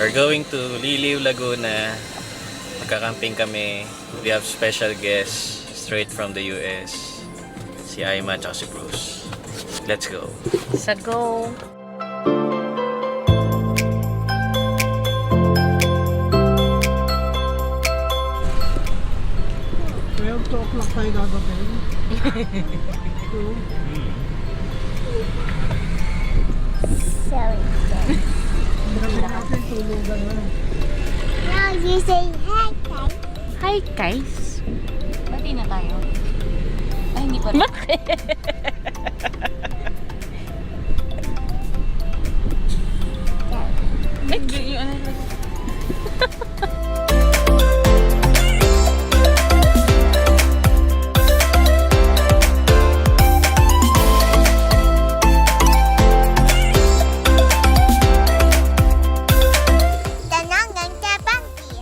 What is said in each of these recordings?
We're going to Liliw, Laguna. Magkakamping kami. We have special guests straight from the US. Si Aima at si Bruce. Let's go. Sa go. O'clock tayo gagawin. Grabe natin, tulugan na. Now you say hi, guys. Hi guys. Bati na tayo. Ay, hindi pa rin. Bakit? Medyo yung ano. Tanong ng Kapangki.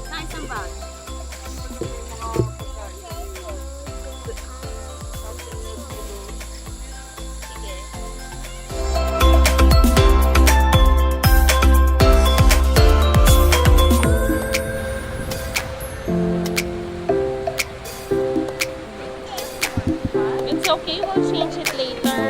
Sa isang bag. It's okay, we'll change it later.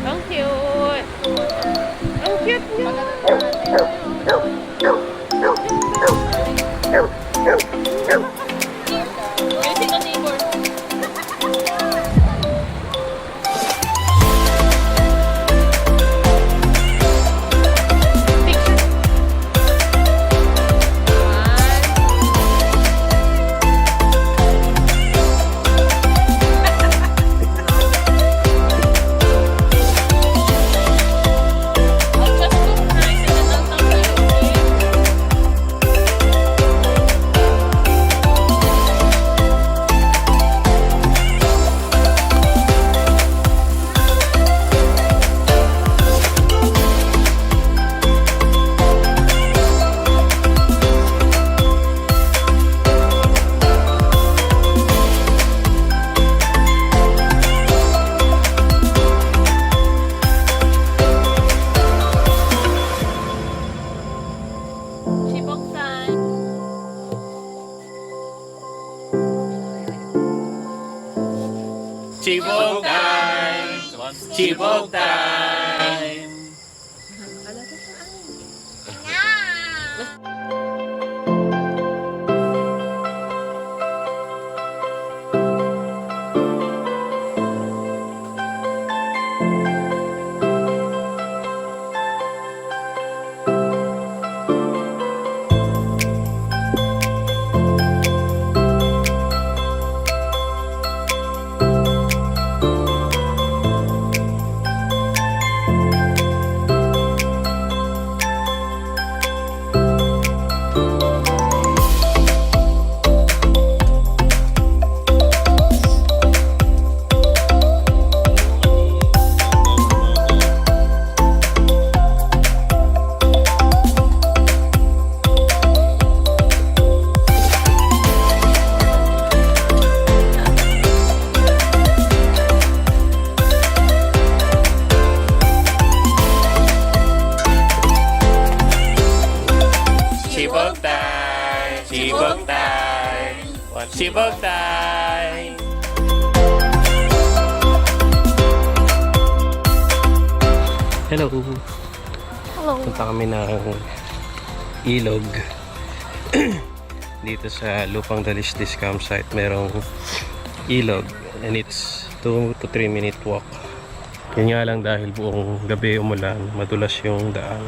Ang cute! Ang cute niya! Kasi ito neighbor. Picture. I'll just look nice and then I'll come back, okay? Chibok time. Chibok time! Chibok time! Chibok time! Chibok time! Chibok time! Hello! Hello. Punta kami ng ilog. Dito sa Lupang Dalisdis campsite merong ilog and it's 2 to 3 minute walk. Yun nga lang dahil buong gabi umulan, madulas yung daan.